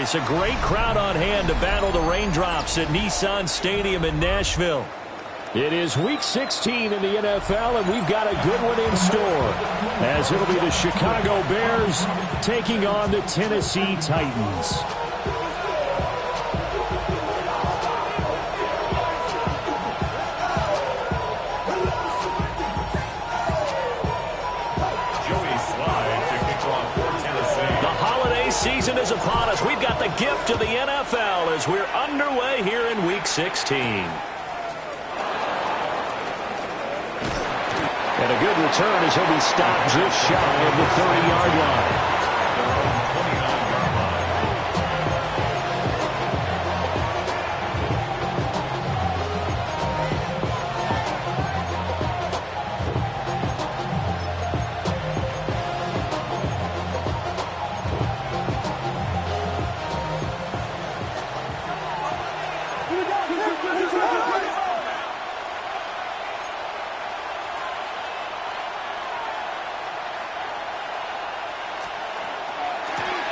place. A great crowd on hand to battle the raindrops at Nissan Stadium in Nashville. It is Week 16 in the NFL, and we've got a good one in store, as it'll be the Chicago Bears taking on the Tennessee Titans. Season is upon us. We've got the gift of the NFL as we're underway here in Week 16. And a good return as he'll be stopped just shy of the 30-yard line.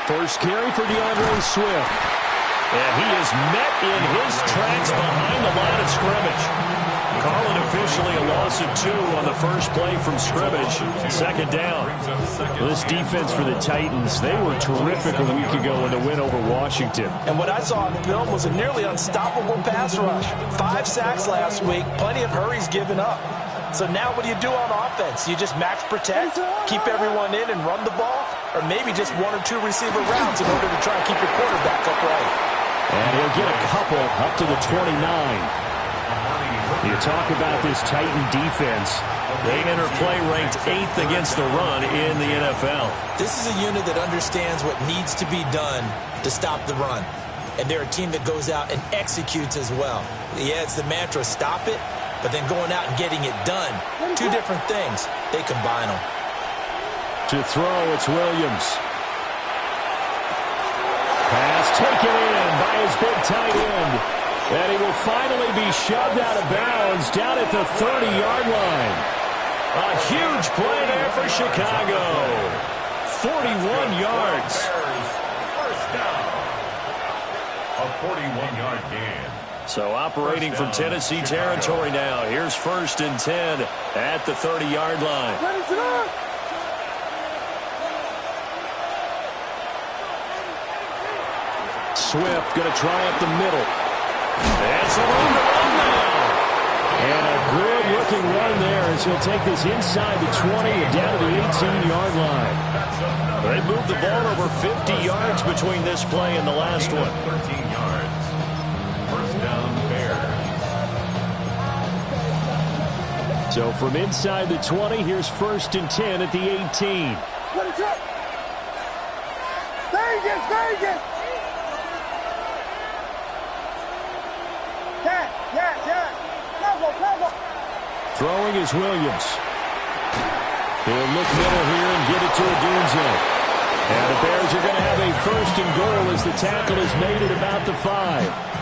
First carry for DeAndre Swift. And he is met in his tracks behind the line of scrimmage. Calling officially a loss of 2 on the first play from scrimmage. Second down. This defense for the Titans, they were terrific a week ago in the win over Washington. And what I saw on film was a nearly unstoppable pass rush. 5 sacks last week, plenty of hurries given up. So now what do you do on offense? You just max protect, keep everyone in and run the ball, or maybe just 1 or 2 receiver routes in order to try and keep your quarterback upright. And he'll get a couple up to the 29. You talk about this Titan defense. They enter play ranked 8th against the run in the NFL. This is a unit that understands what needs to be done to stop the run. And they're a team that goes out and executes as well. Yeah, it's the mantra, stop it. But then going out and getting it done, 2 different things. They combine them. To throw, it's Williams. Pass taken in by his big tight end. And he will finally be shoved out of bounds down at the 30-yard line. A huge play there for Chicago. 41 yards. First down. A 41-yard gain. So operating from Tennessee territory now. Here's 1st and 10 at the 30-yard line. Swift going to try up the middle. That's a room to run now. And a good-looking run there as he'll take this inside the 20 and down to the 18-yard line. They moved the ball over 50 yards between this play and the last one. 13 yards. First down, Bears. So from inside the 20, here's 1st and 10 at the 18. Vegas! Throwing is Williams. He'll look middle here and get it to Odunze. And the Bears are going to have a 1st and goal as the tackle is made at about the 5.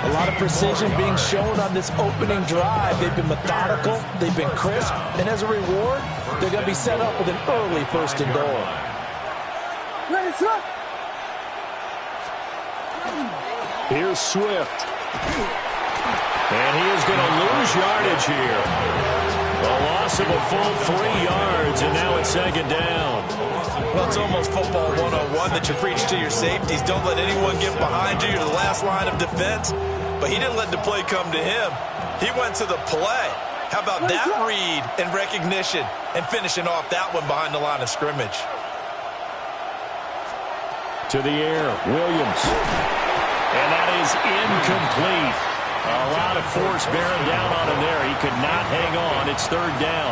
A lot of precision being shown on this opening drive. They've been methodical, they've been crisp, and as a reward, they're going to be set up with an early 1st and goal. Here's Swift. And he is going to lose yardage here. A loss of a full 3 yards, and now it's 2nd down. Well, it's almost football 101 that you preach to your safeties. Don't let anyone get behind you. You're the last line of defense. But he didn't let the play come to him. He went to the play. How about that read and recognition and finishing off that one behind the line of scrimmage? To the air, Williams. And that is incomplete. A lot of force bearing down on him there. He could not hang on. It's 3rd down.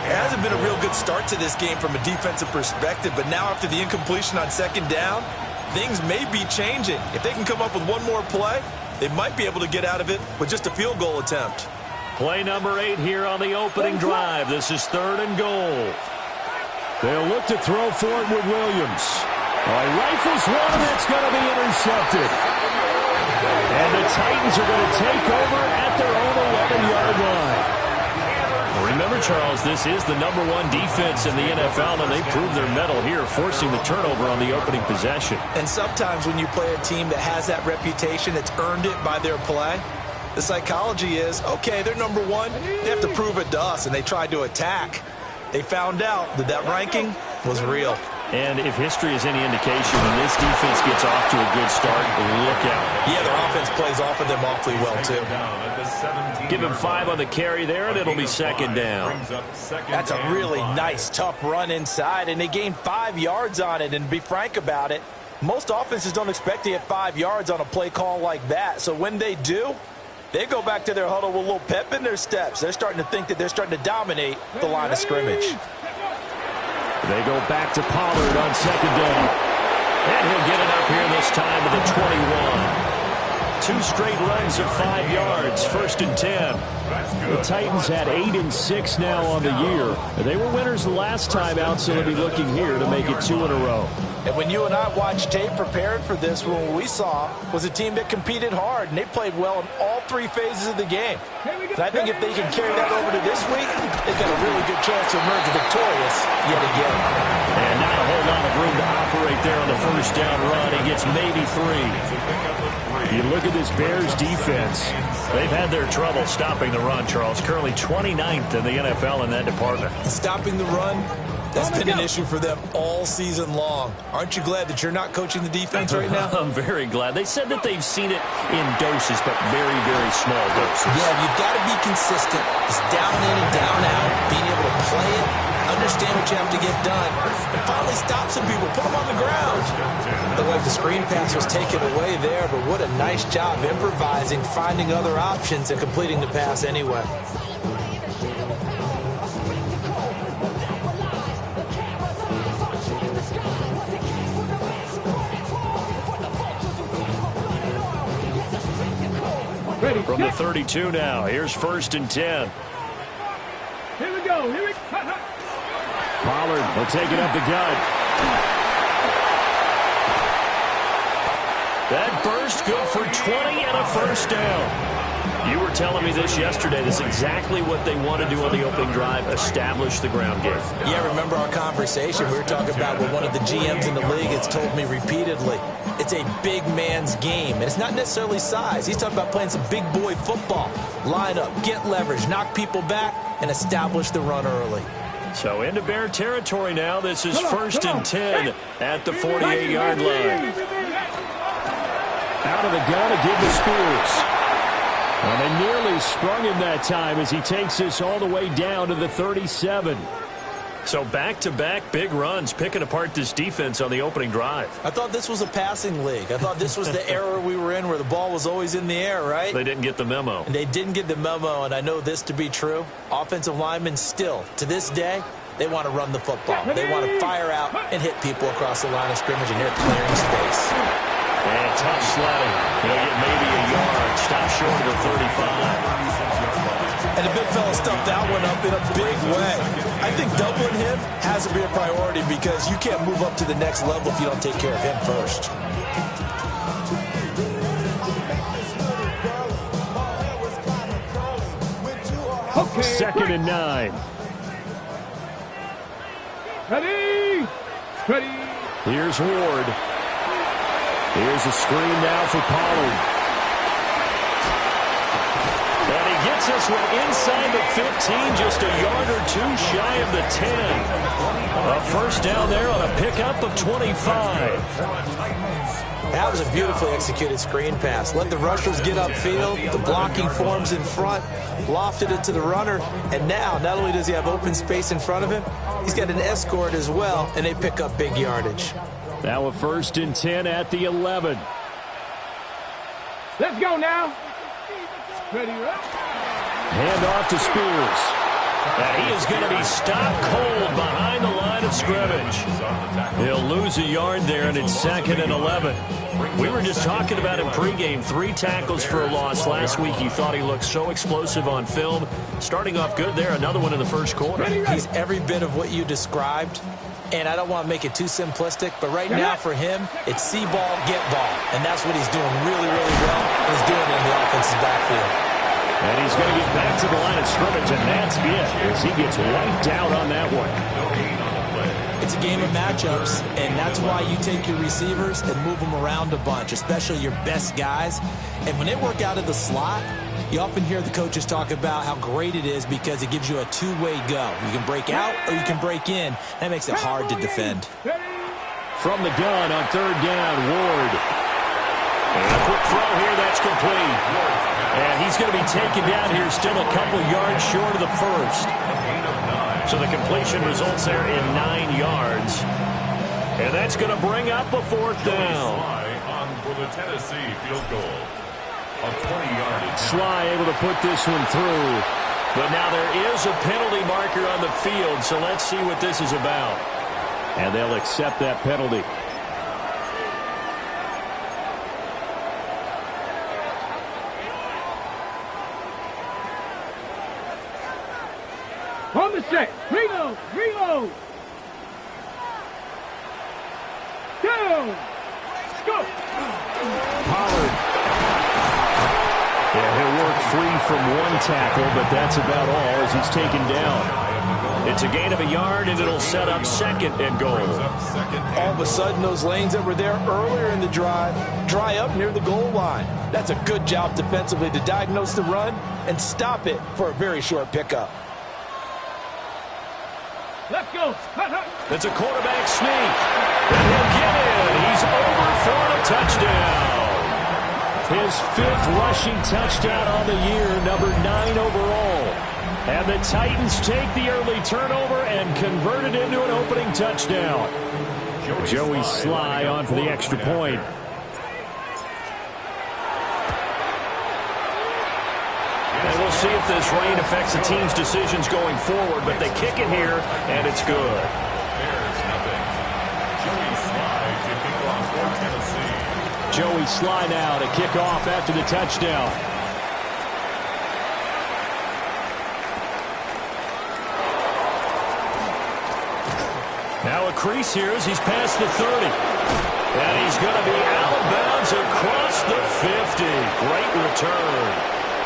It hasn't been a real good start to this game from a defensive perspective, but now after the incompletion on 2nd down, things may be changing. If they can come up with one more play, they might be able to get out of it with just a field goal attempt. Play number 8 here on the opening drive. This is 3rd and goal. They'll look to throw for it with Williams. Rifles one, and it's going to be intercepted. And the Titans are going to take over at their own 11-yard line. Remember, Charles, this is the #1 defense in the NFL, and they proved their mettle here, forcing the turnover on the opening possession. And sometimes when you play a team that has that reputation, it's earned it by their play. The psychology is, okay, they're #1. They have to prove it to us, and they tried to attack. They found out that that ranking was real. And if history is any indication, when this defense gets off to a good start, look out. Yeah, their offense plays off of them awfully well, too. Give him 5 on the carry there, and it'll be second down. That's a really nice, tough run inside, and they gained 5 yards on it. And to be frank about it, most offenses don't expect to get 5 yards on a play call like that. So when they do, they go back to their huddle with a little pep in their steps. They're starting to think that they're starting to dominate the line of scrimmage. They go back to Pollard on second down. And he'll get it up here this time to the 21. 2 straight runs of 5 yards, 1st and 10. The Titans had 8 and 6 now on the year. They were winners the last time out, so they'll be looking here to make it 2 in a row. And when you and I watched tape prepared for this, what we saw was a team that competed hard, and they played well in all 3 phases of the game. And I think if they can carry that over to this week, they've got a really good chance to emerge victorious yet again. And not a whole lot of room to operate there on the first down run. He gets maybe 3. You look at this Bears defense. They've had their trouble stopping the run, Charles. Currently 29th in the NFL in that department. Stopping the run, that's been an issue for them all season long. Aren't you glad that you're not coaching the defense right now? I'm very glad. They said that they've seen it in doses, but very, very small doses. Yeah, you've got to be consistent. Just down in and down out, being able to play it, understand what you have to get done, and finally stop some people, put them on the ground. Looked like the screen pass was taken away there, but what a nice job improvising, finding other options, and completing the pass anyway. From the 32 now, here's 1st and 10. Here we go. Here we go. Pollard will take it up the gut. That burst good for 20 and a 1st down. You were telling me this yesterday. This is exactly what they want to do on the opening drive, establish the ground game. Yeah, remember our conversation? We were talking about what one of the GMs in the league has told me repeatedly. It's a big man's game, and it's not necessarily size. He's talking about playing some big boy football. Line up, get leverage, knock people back, and establish the run early. So into Bear territory now. This is 1st and 10 at the 48-yard line. Out of the gun to give to Spears. And they nearly sprung him that time as he takes this all the way down to the 37. So back-to-back big runs, picking apart this defense on the opening drive. I thought this was a passing league. I thought this was the era we were in where the ball was always in the air, right? They didn't get the memo. And they didn't get the memo, and I know this to be true. Offensive linemen still, to this day, they want to run the football. They want to fire out and hit people across the line of scrimmage, and they're clearing space. And tough sledding. He'll get maybe a yard. Stop short of the 35. And the big fella stuffed that one up in a big way. I think doubling him has to be a priority because you can't move up to the next level if you don't take care of him first. Okay, 2nd and 9. Ready. Ready. Here's Ward. Here's a screen now for Pollard. And he gets this one inside the 15, just a yard or 2 shy of the 10. A 1st down there on a pickup of 25. That was a beautifully executed screen pass. Let the rushers get upfield. The blocking forms in front. Lofted it to the runner. And now, not only does he have open space in front of him, he's got an escort as well, and they pick up big yardage. Now a 1st and 10 at the 11. Let's go now. Ready, Hand off to Spears. And he is going to be stopped cold behind the line of scrimmage. He'll lose a yard there, and it's 2nd and 11. We were just talking about him pregame. 3 tackles for a loss last week. He thought he looked so explosive on film. Starting off good there. Another one in the 1st quarter. He's every bit of what you described. And I don't want to make it too simplistic, but right now for him, it's see ball, get ball. And that's what he's doing really, really well. And he's doing it in the offensive backfield. And he's going to get back to the line of scrimmage, and that's it, as he gets wiped out on that one. It's a game of matchups, and that's why you take your receivers and move them around a bunch, especially your best guys. And when they work out of the slot, you often hear the coaches talk about how great it is because it gives you a two-way go. You can break out or you can break in. That makes it hard to defend. From the gun on third down, Ward. And a quick throw here, that's complete. And he's going to be taken down here, still a couple yards short of the first. So the completion results there in 9 yards. And that's going to bring up a fourth down. On for the Tennessee field goal. A 20-yard. Sly able to put this one through. But now there is a penalty marker on the field, so let's see what this is about. And they'll accept that penalty. On the set. Reload. Reload. Down. Go. Pollard. Yeah, he'll work free from one tackle, but that's about all as he's taken down. It's a gain of a yard, and it'll set up second and goal. All of a sudden, those lanes that were there earlier in the drive dry up near the goal line. That's a good job defensively to diagnose the run and stop it for a very short pickup. Let's go. It's a quarterback sneak. And he'll get in. He's over for a touchdown. His 5th rushing touchdown on the year, number 9 overall. And the Titans take the early turnover and convert it into an opening touchdown. Joey Sly on for the extra point. And we'll see if this rain affects the team's decisions going forward, but they kick it here, and it's good. There's nothing. Joey Sly to kick off for Tennessee. Joey Sly now to kick off after the touchdown. Now a crease here as he's past the 30. And he's going to be out of bounds across the 50. Great return.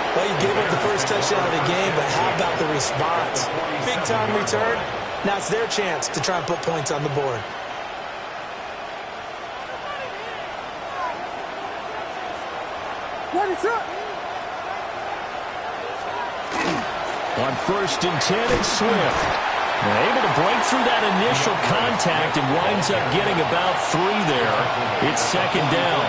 Well, you gave up the first touchdown of the game, but how about the response? Big-time return. Now it's their chance to try and put points on the board. What is up? On 1st and 10, it's Swift. They're able to break through that initial contact and winds up getting about 3 there. It's second down.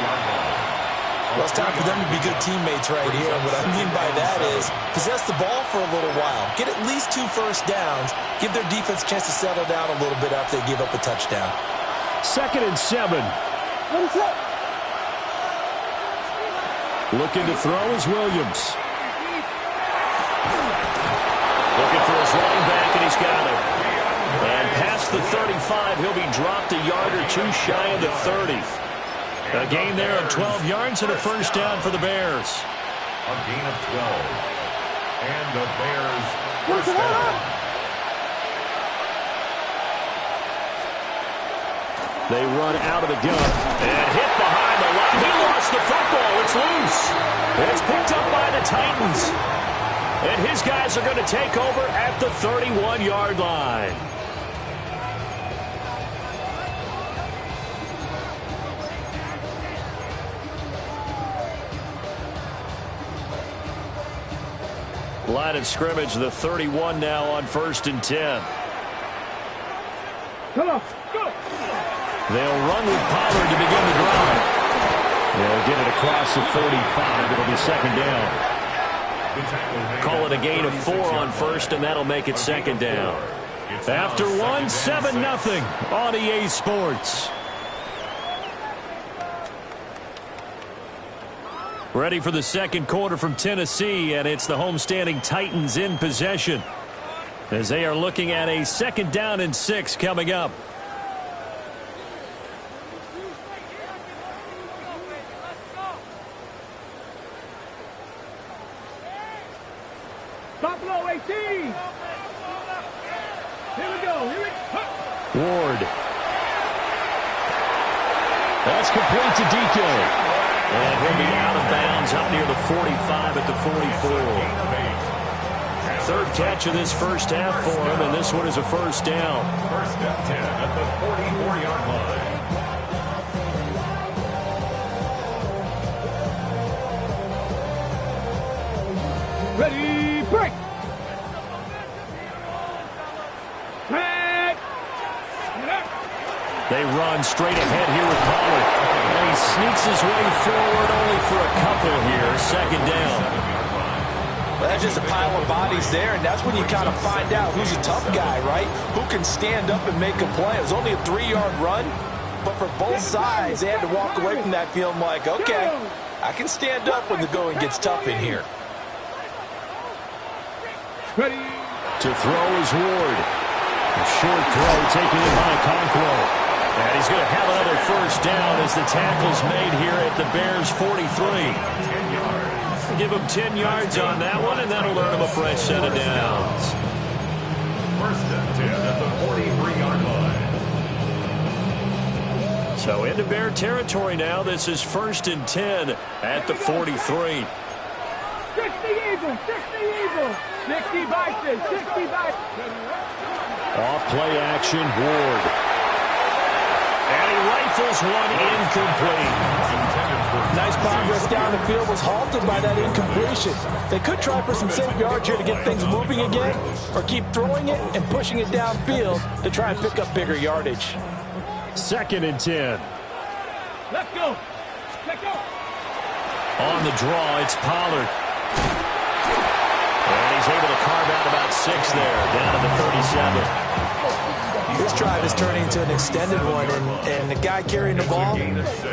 Well, it's time for them to be good teammates right here. And what I mean by that is possess the ball for a little while. Get at least 2 first downs. Give their defense a chance to settle down a little bit after they give up a touchdown. 2nd and 7. What is up? Looking to throw is Williams. Looking for his running back, and he's got it. And past the 35, he'll be dropped a yard or 2 shy of the 30. A gain there of 12 yards and a first down for the Bears. A gain of 12. And the Bears first down. They run out of the gun and hit behind the line. He lost the football. It's loose. It's picked up by the Titans. And his guys are going to take over at the 31-yard line. Line of scrimmage, the 31 now on 1st and 10. Come on. Go. They'll run with Pollard to begin the drive. They'll get it across the 45. It'll be second down. Call it a gain of 4 on 1st, and that'll make it second down. After 1, 7-0 on EA Sports. Ready for the second quarter from Tennessee, and it's the homestanding Titans in possession as they are looking at a 2nd down and 6 coming up. Top low 18. Here we go. Here we go. Ward. That's complete to DK. And he'll be out of bounds up near the 45 at the 44. Third catch of this first half for him, and this one is a first down. First and 10 at the 44-yard line. Ready, break. They run straight ahead here with Pollard. And he sneaks his way forward only for a couple here. Second down. Well, that's just a pile of bodies there, and that's when you kind of find out who's a tough guy, right? Who can stand up and make a play. It was only a 3-yard run, but for both sides, they had to walk away from that feeling like, okay, I can stand up when the going gets tough in here. Ready. To throw is Ward. A short throw taken in by Conquo. And he's going to have another first down as the tackle's made here at the Bears' 43. Give him 10 yards on that one, and that'll earn him a fresh set of downs. First and 10 at the 43-yard line. So into Bear territory now. This is first and 10 at the 43. 60 Eagles, 60 Eagles, 60 Vikings, 60 Vikings. Off play action, Ward. And he rifles one incomplete. Nice progress down the field, was halted by that incompletion. They could try for some safe yards here to get things moving again, or keep throwing it and pushing it downfield to try and pick up bigger yardage. Second and 10. Let's go. Let's go. On the draw, it's Pollard. And he's able to carve out about 6 there, down to the 37. This drive is turning into an extended one, and the guy carrying the ball,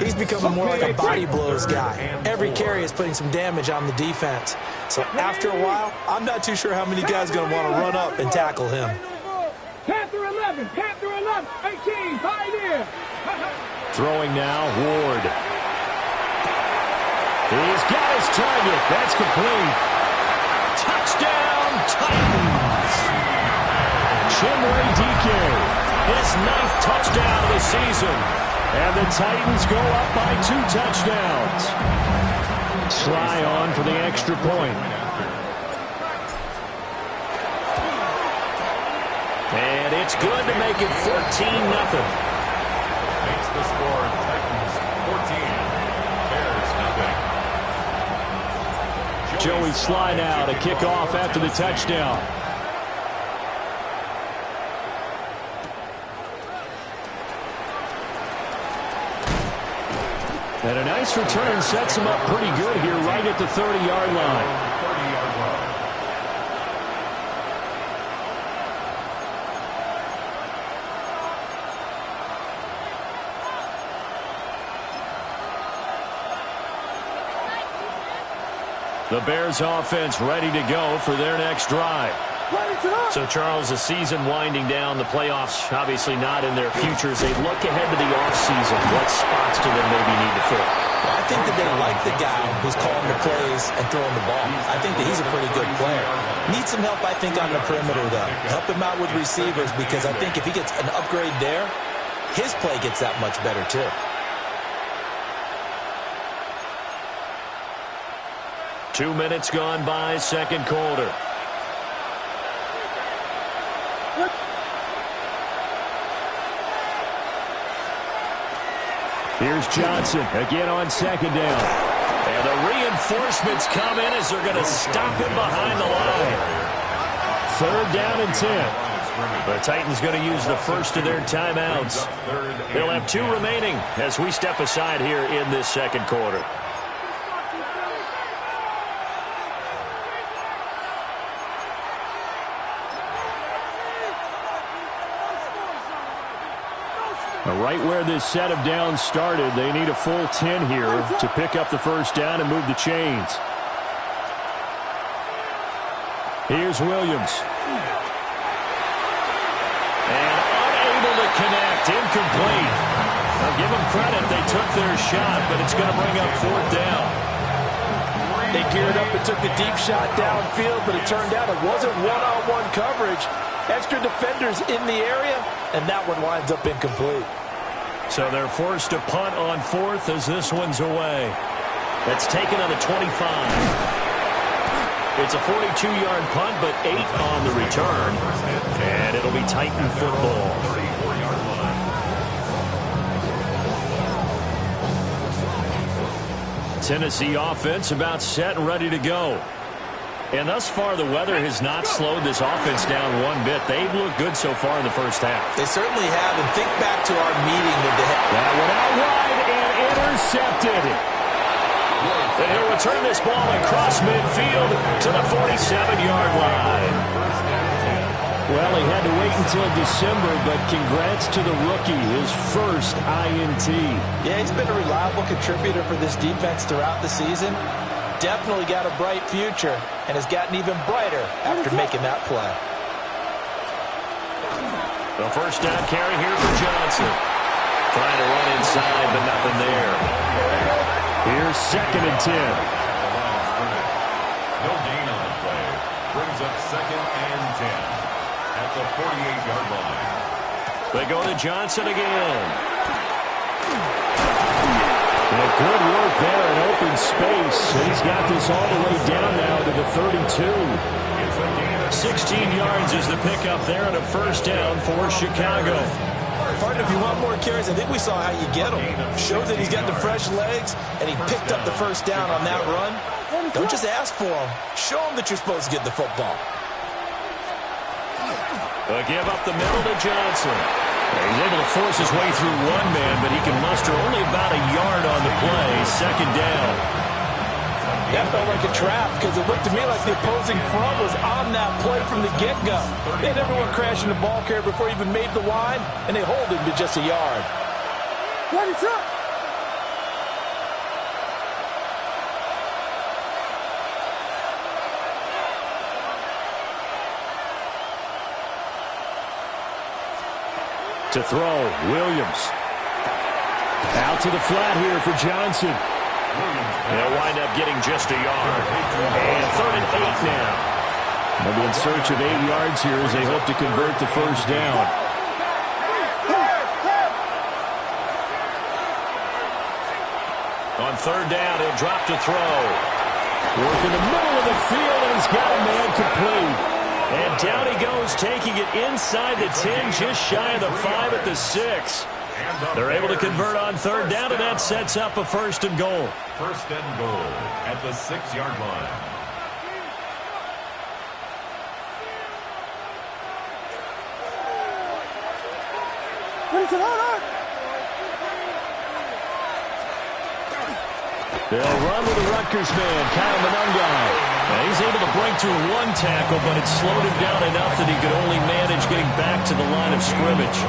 he's becoming more like a body blows guy. Every carry is putting some damage on the defense. So after a while, I'm not too sure how many guys are going to want to run up and tackle him. Panther 11, Panther 11, 18, Pioneer. Throwing now, Ward. He's got his target. That's complete. Touchdown, Titans. Chimway DK, his 9th touchdown of the season. And the Titans go up by 2 touchdowns. Sly on for the extra point. And it's good to make it 14-0. Makes the score Titans 14, Bears 0. Joey Sly now to kick off after the touchdown. And a nice return sets him up pretty good here right at the 30-yard line. The Bears offense ready to go for their next drive. So, Charles, the season winding down, the playoffs obviously not in their future. As they look ahead to the offseason, what spots do they maybe need to fill? Well, I think that they like the guy who's calling the plays and throwing the ball. I think that he's a pretty good player. Needs some help, I think, on the perimeter, though. Help him out with receivers, because I think if he gets an upgrade there, his play gets that much better, too. Two minutes gone by, second quarter. Here's Johnson again on second down. And the reinforcements come in as they're going to stop him behind the line. Third down and 10. The Titans going to use the first of their timeouts. They'll have 2 remaining as we step aside here in this second quarter. Right where this set of downs started, they need a full 10 here to pick up the first down and move the chains. Here's Williams. And unable to connect, incomplete. I'll give them credit, they took their shot, but it's going to bring up 4th down. They geared up and took the deep shot downfield, but it turned out it wasn't one-on-one coverage. Extra defenders in the area, and that one winds up incomplete. So they're forced to punt on 4th as this one's away. That's taken on the 25. It's a 42-yard punt, but 8 on the return. And it'll be Titan football. Tennessee offense about set and ready to go. And thus far, the weather has not slowed this offense down one bit. They've looked good so far in the first half. They certainly have. And think back to our meeting with the head. That went out wide and intercepted. And he'll return this ball across midfield to the 47-yard line. Well, he had to wait until December, but congrats to the rookie, his first INT. Yeah, he's been a reliable contributor for this defense throughout the season. Definitely got a bright future and has gotten even brighter after making that play. The first down carry here for Johnson. Trying to run inside, but nothing there. Here's 2nd and 10. No gain on the play. Brings up 2nd and 10 at the 48-yard line. They go to Johnson again. Well, good work there in open space. He's got this all the way down now to the 32. 16 yards is the pickup there and a first down for Chicago. Partner, if you want more carries, I think we saw how you get them. Showed that he's got the fresh legs, and he picked up the first down on that run. Don't just ask for them. Show them that you're supposed to get the football. A give up the middle to Johnson. He's able to force his way through one man, but he can muster only about a yard on the play. 2nd down. That felt like a trap because it looked to me like the opposing front was on that play from the get-go. They had everyone crashing the ball carrier before he even made the line, and they hold him to just a yard. What is up? To throw, Williams. Out to the flat here for Johnson. They'll wind up getting just a yard. And 3rd and 8 now. They'll be in search of 8 yards here as they hope to convert the first down. On 3rd down, he'll drop to throw. Work in the middle of the field, and he's got a man complete. And down he goes, taking it inside the 10, just shy of the 5 at the 6. They're able to convert on 3rd down, and that sets up a 1st and goal. 1st and goal at the 6-yard line. What is it on? They'll run with the Rutgers man, Kyle Monungai. He's able to break through one tackle, but it slowed him down enough that he could only manage getting back to the line of scrimmage.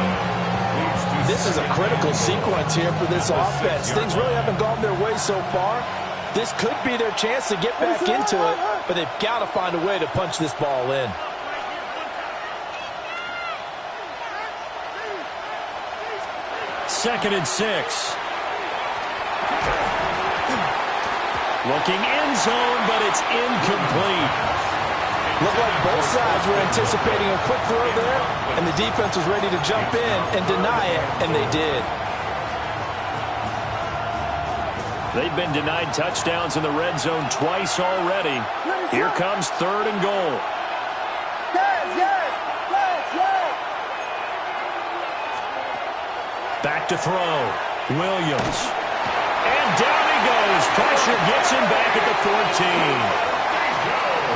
This is a critical sequence here for this offense. Things really haven't gone their way so far. This could be their chance to get back into it, but they've got to find a way to punch this ball in. Second and 6. Looking end zone, but it's incomplete. Looked like both sides were anticipating a quick throw there, and the defense was ready to jump in and deny it, and they did. They've been denied touchdowns in the red zone twice already. Here comes 3rd and goal. Back to throw. Williams. And down he goes. Pressure gets him back at the 14.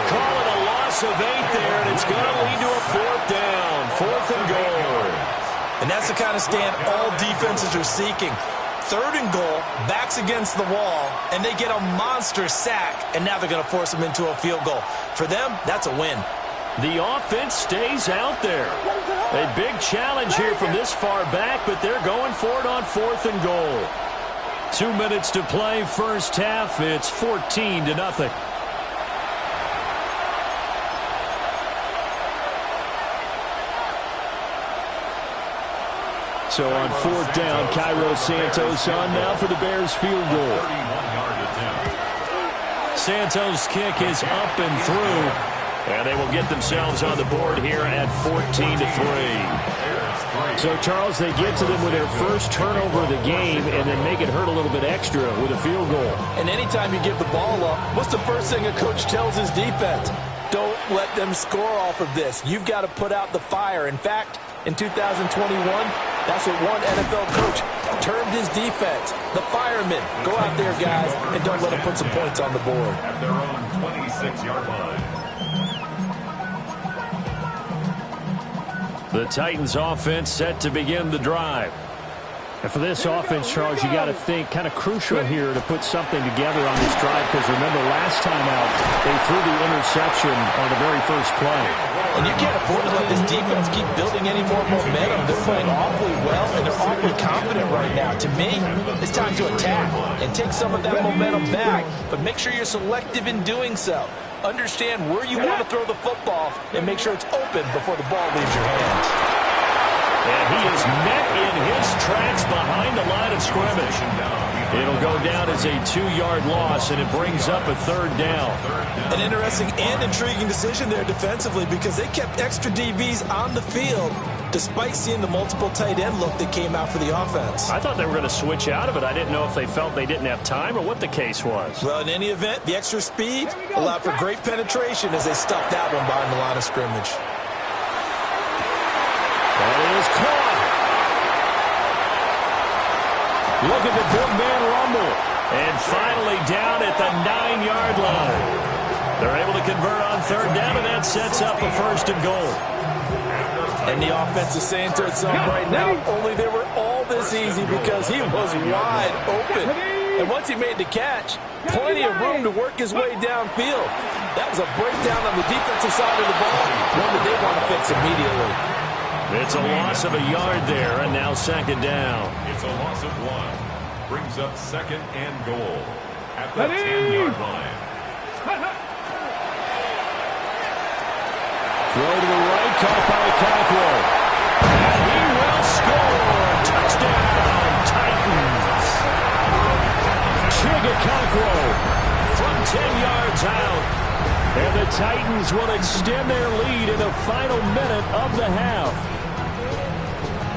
Call it a loss of 8 there, and it's going to lead to a 4th down. 4th and goal. And that's the kind of stand all defenses are seeking. 3rd and goal, backs against the wall, and they get a monster sack, and now they're going to force them into a field goal. For them, that's a win. The offense stays out there. A big challenge here from this far back, but they're going for it on 4th and goal. 2 minutes to play, first half. It's 14-0. So on 4th down, Cairo Santos on now for the Bears field goal. Santos' kick is up and through, and they will get themselves on the board here at 14-3. So, Charles, they get to them with their first turnover of the game and then make it hurt a little bit extra with a field goal. And anytime you give the ball up, what's the first thing a coach tells his defense? Don't let them score off of this. You've got to put out the fire. In fact, in 2021, that's what one NFL coach termed his defense, the firemen. Go out there, guys, and don't let them put some points on the board. At their own 26-yard line. The Titans offense set to begin the drive. And for this offense, Charles, you got to think kind of crucial here to put something together on this drive because remember last time out, they threw the interception on the very first play. And you can't afford to let this defense keep building any more momentum. They're playing awfully well, and they're awfully confident right now. To me, it's time to attack and take some of that momentum back, but make sure you're selective in doing so. Understand where you want to throw the football and make sure it's open before the ball leaves your hands. And he is met in his tracks behind the line of scrimmage. It'll go down as a 2-yard loss, and it brings up a third down. An interesting and intriguing decision there defensively because they kept extra DBs on the field despite seeing the multiple tight end look that came out for the offense. I thought they were going to switch out of it. I didn't know if they felt they didn't have time or what the case was. Well, in any event, the extra speed allowed for great penetration as they stuffed that one behind the line of scrimmage. That is caught. Look at the big man rumble. And finally down at the 9-yard line. They're able to convert on third down, and that sets up a first and goal. And the offense is saying to itself right now, only they were all this easy because he was wide open. And once he made the catch, plenty of room to work his way downfield. That was a breakdown on the defensive side of the ball, one that they want to fix immediately. It's a loss of a yard there, and now second down. It's a loss of 1. Brings up second and goal at the 10-yard line. Throw to the right, caught by Cockrell. And he will score. Touchdown, Titans. Chigga Cockrell from 10 yards out. And the Titans will extend their lead in the final minute of the half.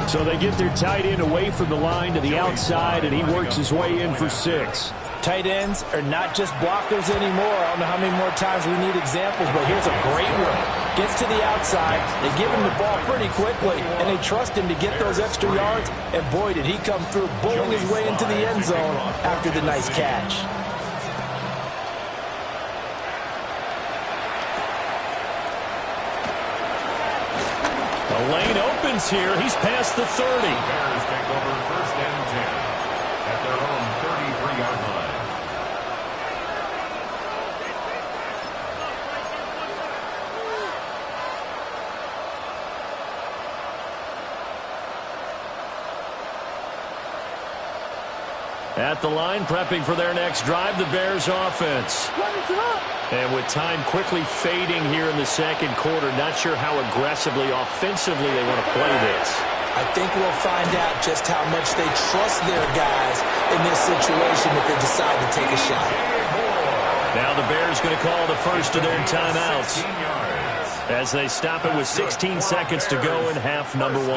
So they get their tight end away from the line to the outside, and he works his way in for 6. Tight ends are not just blockers anymore. I don't know how many more times we need examples, but here's a great one. Gets to the outside, they give him the ball pretty quickly, and they trust him to get those extra yards, and boy, did he come through, bowling his way into the end zone after the nice catch. The lane opens here. He's past the 30. Bears take over first and 10 at their own 33-yard line. At the line, prepping for their next drive, the Bears offense. And with time quickly fading here in the second quarter, not sure how aggressively, offensively they want to play this. I think we'll find out just how much they trust their guys in this situation if they decide to take a shot. Now the Bears going to call the first of their timeouts as they stop it with 16 seconds to go in half number 1.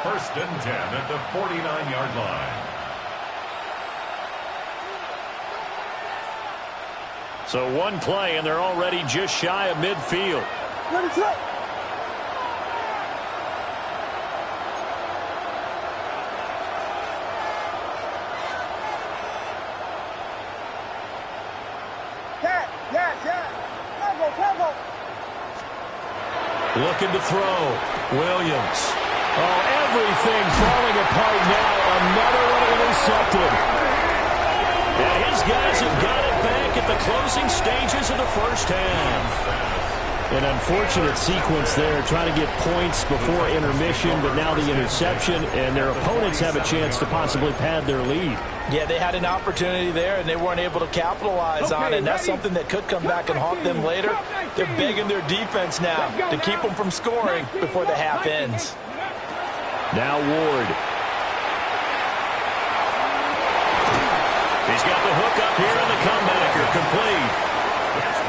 First and 10 at the 49-yard line. So one play, and they're already just shy of midfield. Looking to throw. Williams. Oh, everything falling apart now. Another one intercepted. And his guys have got it back at the closing stages of the first half. An unfortunate sequence there, trying to get points before intermission, but now the interception, and their opponents have a chance to possibly pad their lead. Yeah, they had an opportunity there, and they weren't able to capitalize on it. And that's something that could come back and haunt them later. They're begging their defense now to keep them from scoring before the half ends. Now Ward. He's got the hook up here, and the comebacker complete.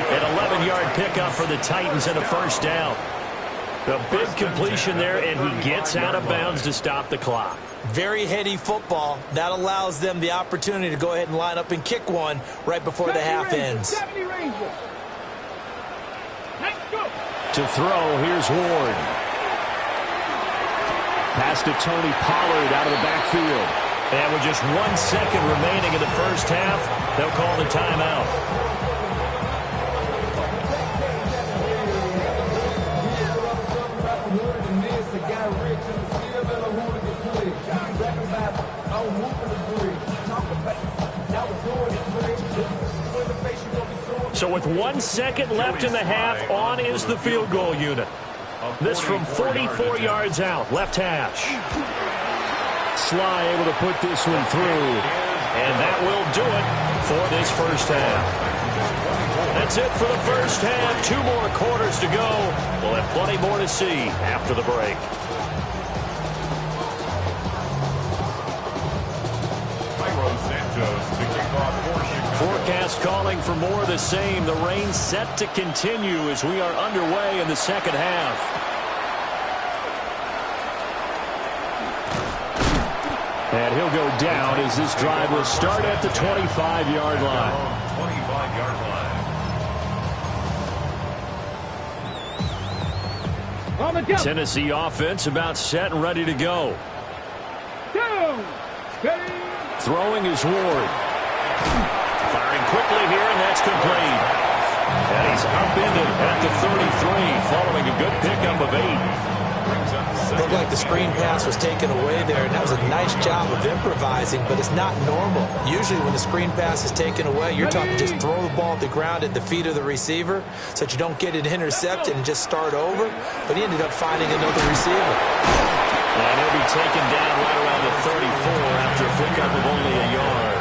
An 11-yard pickup for the Titans and a first down. A big completion there, and he gets out of bounds to stop the clock. Very heady football. That allows them the opportunity to go ahead and line up and kick one right before the half ends. To throw, here's Ward. Pass to Tony Pollard out of the backfield. And with just 1 second remaining in the first half, they'll call the timeout. So with 1 second left in the half, on is the field goal unit. This from 44 yards out, left hash. Sly able to put this one through. And that will do it for this first half. That's it for the first half. 2 more quarters to go. We'll have plenty more to see after the break. Forecast calling for more of the same. The rain set to continue as we are underway in the second half. And he'll go down as this drive will start at the 25-yard line. 25-yard line. Tennessee offense about set and ready to go. Throwing is Ward. Firing quickly here, and that's complete. And he's upended at the 33, following a good pickup of 8. Looked like the screen pass was taken away there, and that was a nice job of improvising, but it's not normal. Usually when the screen pass is taken away, you're talking just throw the ball at the ground at the feet of the receiver so that you don't get it intercepted and just start over, but he ended up finding another receiver. And he'll be taken down right around the 34 after a pickup of only a yard.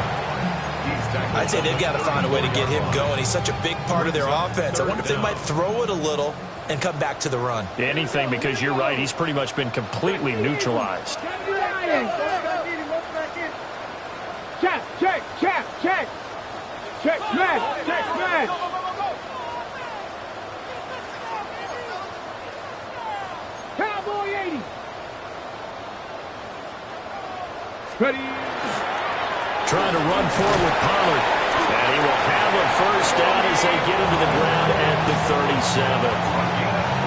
I'd say they've got to find a way to get him going. He's such a big part of their offense. I wonder if they might throw it a little and come back to the run. Anything, because you're right. He's pretty much been completely neutralized. Check, check, check, check. Check, smash, check, smash. Cowboy 80. Ready. Trying to run forward with Pollard. And he will have a first down as they get into the ground at the 37.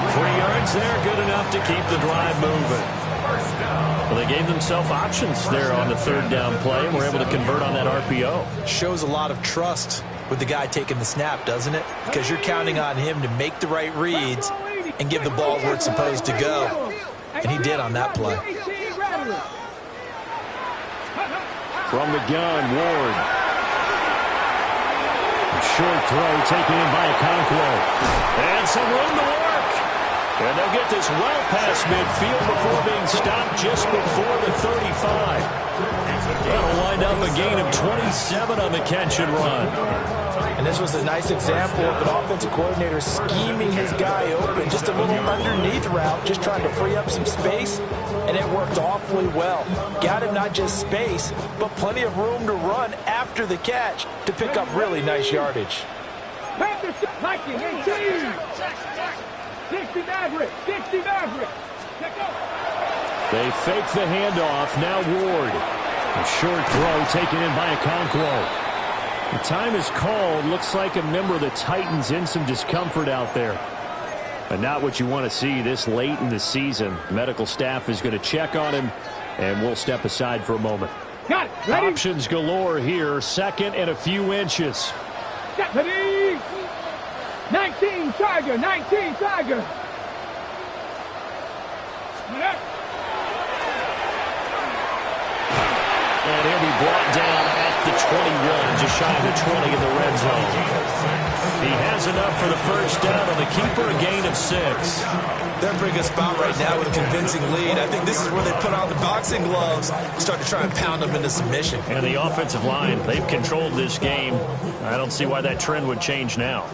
3 yards there, good enough to keep the drive moving. Well, they gave themselves options there on the third down play and were able to convert on that RPO. Shows a lot of trust with the guy taking the snap, doesn't it? Because you're counting on him to make the right reads and give the ball where it's supposed to go. And he did on that play. From the gun, Ward. A short throw taken in by Okonkwo. And some room to work. And they'll get this well past midfield before being stopped just before the 35. That'll wind up a gain of 27 on the catch and run. And this was a nice example of an offensive coordinator scheming his guy open. Just a little underneath route, just trying to free up some space. And it worked awfully well. Got him not just space, but plenty of room to run after the catch to pick up really nice yardage. 60 Maverick, 60 Maverick. They fake the handoff. Now Ward. A short throw taken in by Okonkwo. The time is called. Looks like a member of the Titans in some discomfort out there. But not what you want to see this late in the season. Medical staff is going to check on him, and we'll step aside for a moment. Got it. Ready? Options galore here. Second and a few inches. Ready? 19 Tiger, 19 Tiger. And he'll be brought down at the 21, just shy of the 20 in the red zone. He has enough for the first down on the keeper, a gain of 6. They're in a pretty good spot right now with a convincing lead. I think this is where they put on the boxing gloves and start to try and pound them into submission. And the offensive line, they've controlled this game. I don't see why that trend would change now.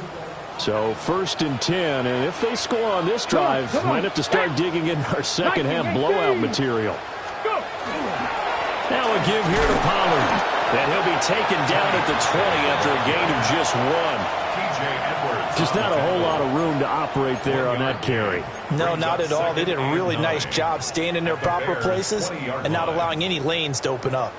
So 1st and 10, and if they score on this drive, might have to start digging in our second half blowout material. Now a give here to Pollard. And he'll be taken down at the 20 after a gain of just 1. Just not a whole lot of room to operate there on that carry. No, not at all. They did a really nice job staying in their proper places and not allowing any lanes to open up.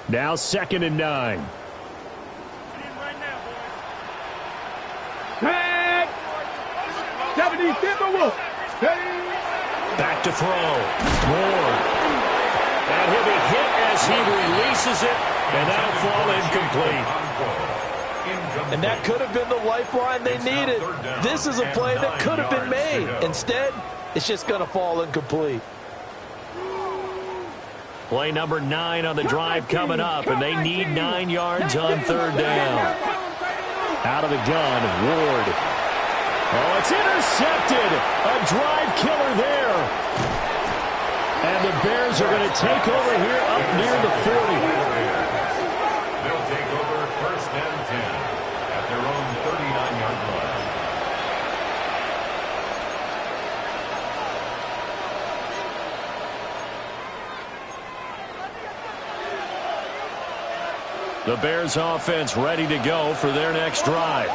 Now 2nd and 9. Tag! 70, Timberwolves. Back to throw. Ward. And he'll be hit as he releases it, and that'll fall incomplete. And that could have been the lifeline they needed. This is a play that could have been made. Instead, it's just going to fall incomplete. Play number 9 on the drive coming up, and they need 9 yards on 3rd down. Out of the gun, Ward. Oh, it's intercepted. A drive killer there. And the Bears are going to take over here up near the 40. They'll take over 1st and 10 at their own 39-yard line. The Bears offense ready to go for their next drive.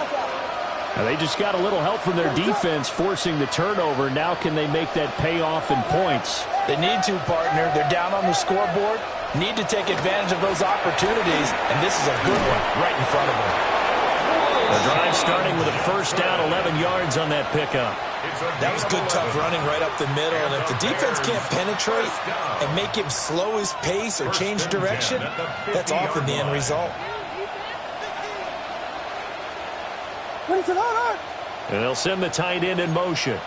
Now they just got a little help from their defense forcing the turnover. Now can they make that pay off in points? They need to, partner. They're down on the scoreboard. Need to take advantage of those opportunities, and this is a good one right in front of them. The drive starting with a 1st down, 11 yards on that pickup. That was good, tough running right up the middle, and if the defense can't penetrate and make him slow his pace or change direction, that's often the end result. And they'll send the tight end in motion.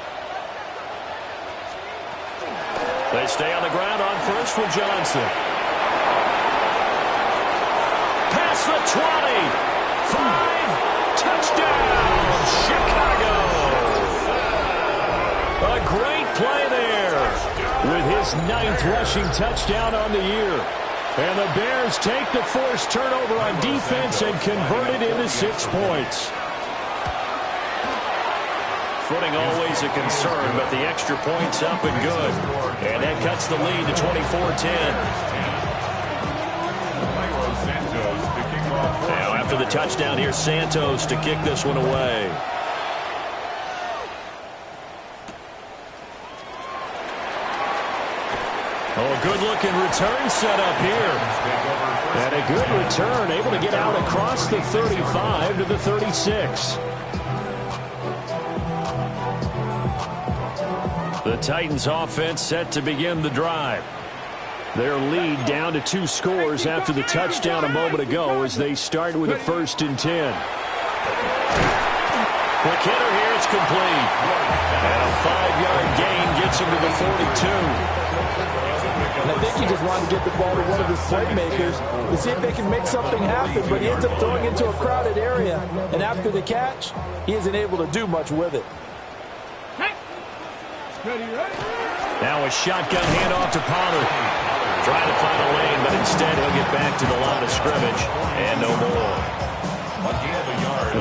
They stay on the ground on 1st with Johnson. Past the 20. 5. Touchdown, Chicago. A great play there with his 9th rushing touchdown on the year. And the Bears take the forced turnover on defense and convert it into 6 points. Footing always a concern, but the extra point's up and good. And that cuts the lead to 24-10. Now after the touchdown, here's Santos to kick this one away. Oh, a good-looking return set up here. And a good return, able to get out across the 35 to the 36. The Titans offense set to begin the drive. Their lead down to 2 scores after the touchdown a moment ago as they start with a 1st and 10. McKinnon here, it's complete. And a 5-yard gain gets him to the 42. And I think he just wanted to get the ball to one of his playmakers to see if they can make something happen, but he ends up throwing into a crowded area. And after the catch, he isn't able to do much with it. Now a shotgun handoff to Pollard. Trying to find a lane, but instead he'll get back to the line of scrimmage. And no more.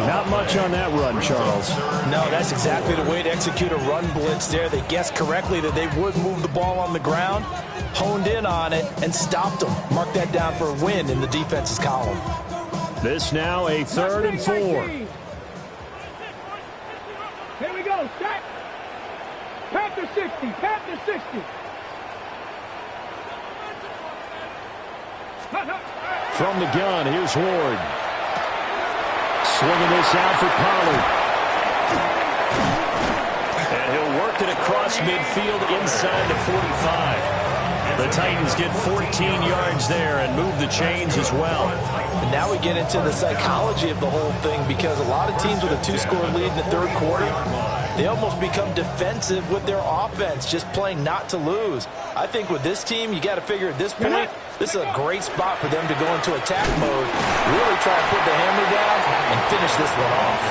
Not much on that run, Charles. No, that's exactly the way to execute a run blitz there. They guessed correctly that they would move the ball on the ground, honed in on it, and stopped them. Mark that down for a win in the defense's column. This now a 3rd and 4. Here we go, set. Panther 60, Panther 60. From the gun, here's Ward. Swinging this out for Pollard. And he'll work it across midfield inside the 45. The Titans get 14 yards there and move the chains as well. And now we get into the psychology of the whole thing, because a lot of teams with a 2-score lead in the 3rd quarter, they almost become defensive with their offense, just playing not to lose. I think with this team, you got to figure at this point, this is a great spot for them to go into attack mode, really try to put the hammer down and finish this one off.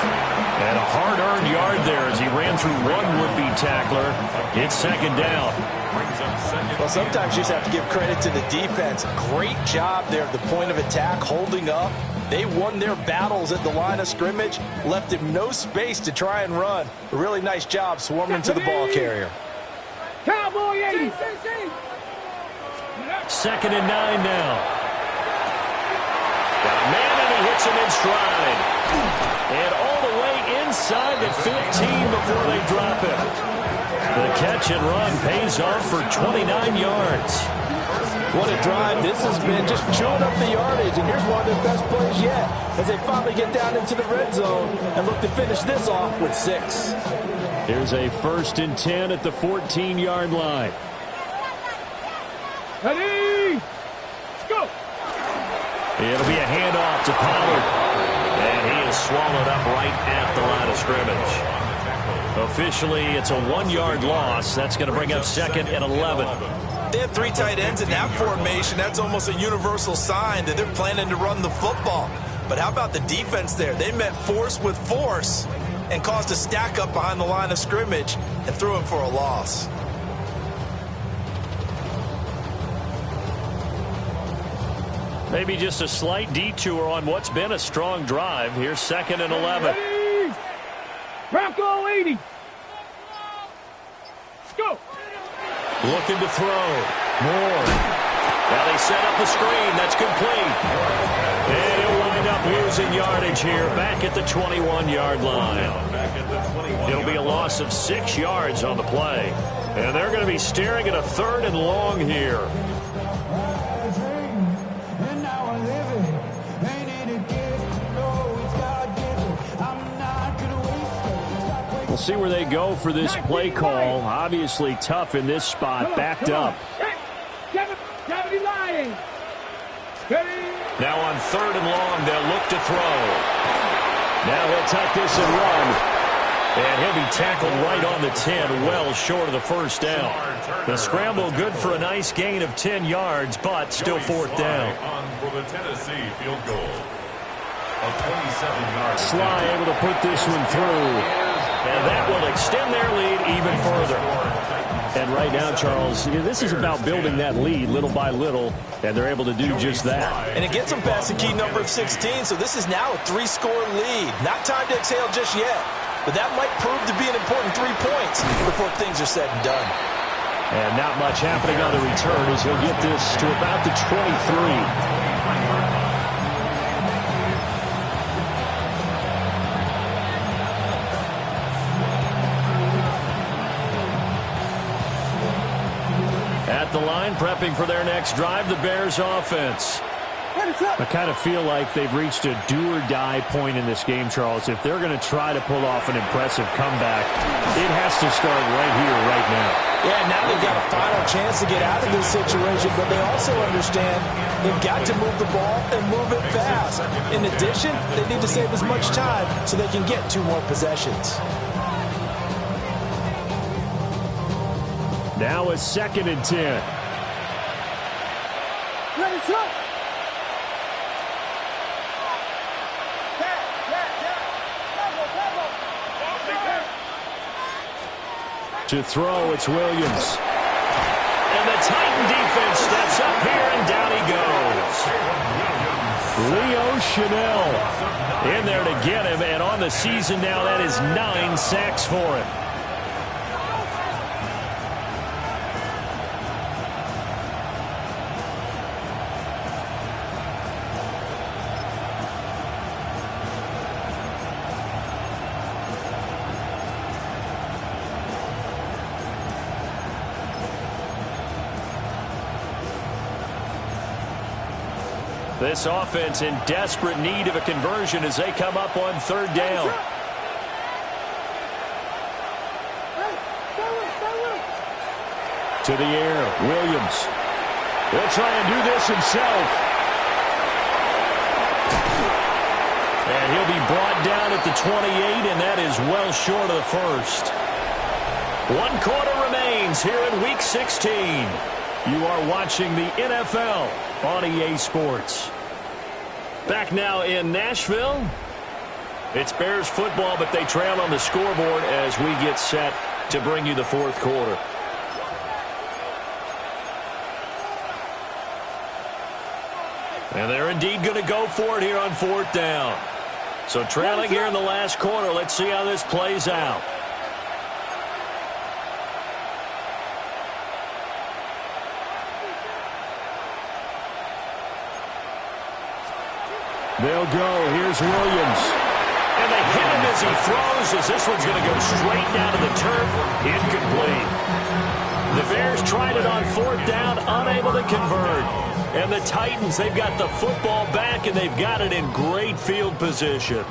And a hard-earned yard there as he ran through one would-be tackler. It's 2nd down. Well, sometimes you just have to give credit to the defense. Great job there at the point of attack, holding up, They won their battles at the line of scrimmage, left him no space to try and run. A really nice job swarming to the ball carrier. Cowboy 80. 2nd and 9 now. Got a man, and he hits him in stride. And all the way inside the 15 before they drop it. The catch and run pays off for 29 yards. What a drive this has been, just chewing up the yardage, and here's one of their best plays yet as they finally get down into the red zone and look to finish this off with 6. Here's a 1st and 10 at the 14-yard line. Ready? Let's go. It'll be a handoff to Pollard, and he is swallowed up right at the line of scrimmage. Officially, it's a 1-yard loss. That's going to bring up 2nd and 11. They have 3 tight ends in that formation. That's almost a universal sign that they're planning to run the football. But how about the defense there? They met force with force and caused a stack up behind the line of scrimmage and threw him for a loss. Maybe just a slight detour on what's been a strong drive. Here's 2nd and 11. Ready? Bronco 80. Let's go. Looking to throw. Moore. Now they set up the screen. That's complete. And he'll wind up losing yardage here back at the 21-yard line. It'll be a loss of 6 yards on the play. And they're going to be staring at a 3rd and long here. We'll see where they go for this play call. Obviously tough in this spot, backed up. Now on 3rd and long, they'll look to throw. Now he'll tuck this and run. And he'll be tackled right on the 10, well short of the 1st down. The scramble good for a nice gain of 10 yards, but still 4th down. For the Tennessee field goal. A 27-yard. Sly able to put this one through. And that will extend their lead even further. And right now, Charles, this is about building that lead little by little, and they're able to do just that. And it gets them past the key number of 16, so this is now a 3-score lead. Not time to exhale just yet, but that might prove to be an important 3 points before things are said and done. And not much happening on the return as he'll get this to about the 23. At the line, prepping for their next drive, the Bears offense. I kind of feel like they've reached a do-or-die point in this game, Charles. If they're going to try to pull off an impressive comeback, it has to start right here, right now. Yeah, now they've got a final chance to get out of this situation, but they also understand they've got to move the ball and move it fast. In addition, they need to save as much time so they can get 2 more possessions. Now a 2nd and 10. To throw, it's Williams. And the Titan defense steps up here, and down he goes. Leo Chanel in there to get him, and on the season now, that is 9 sacks for him. This offense in desperate need of a conversion as they come up on 3rd down. To the air, Williams. He'll try and do this himself. And he'll be brought down at the 28, and that is well short of the 1st. 1 quarter remains here in Week 16. You are watching the NFL on EA Sports. Back now in Nashville. It's Bears football, but they trail on the scoreboard as we get set to bring you the 4th quarter. And they're indeed going to go for it here on 4th down. So trailing here in the last quarter. Let's see how this plays out. They'll go. Here's Williams. And they hit him as he throws, as this one's going to go straight down to the turf. Incomplete. The Bears tried it on 4th down, unable to convert. And the Titans, they've got the football back, and they've got it in great field position.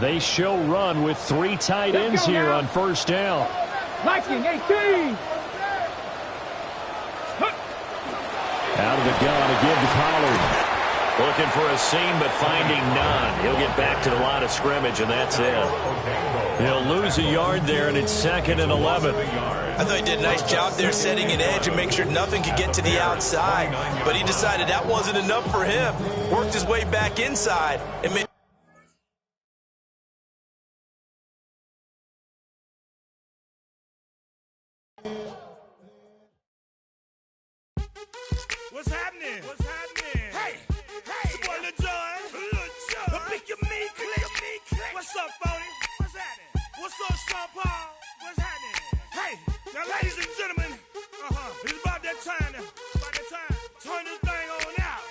They show run with 3 tight ends here on 1st down. Viking 18. Out of the gun again to Pollard. Looking for a seam, but finding none. He'll get back to the line of scrimmage, and that's it. He'll lose a yard there, and it's 2nd and 11. I thought he did a nice job there setting an edge and make sure nothing could get to the outside. But he decided that wasn't enough for him. Worked his way back inside and made... What's happening? What's happening? Hey, it's your boy Lil Jon. A pick your meat click. What's up, Phony? What's happening? What's up, Sean Paul? What's happening? Hey, now, ladies and gentlemen, it's about that time. Turn this thing on out.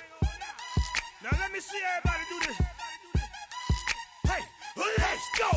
Now let me see everybody do this. Hey, let's go.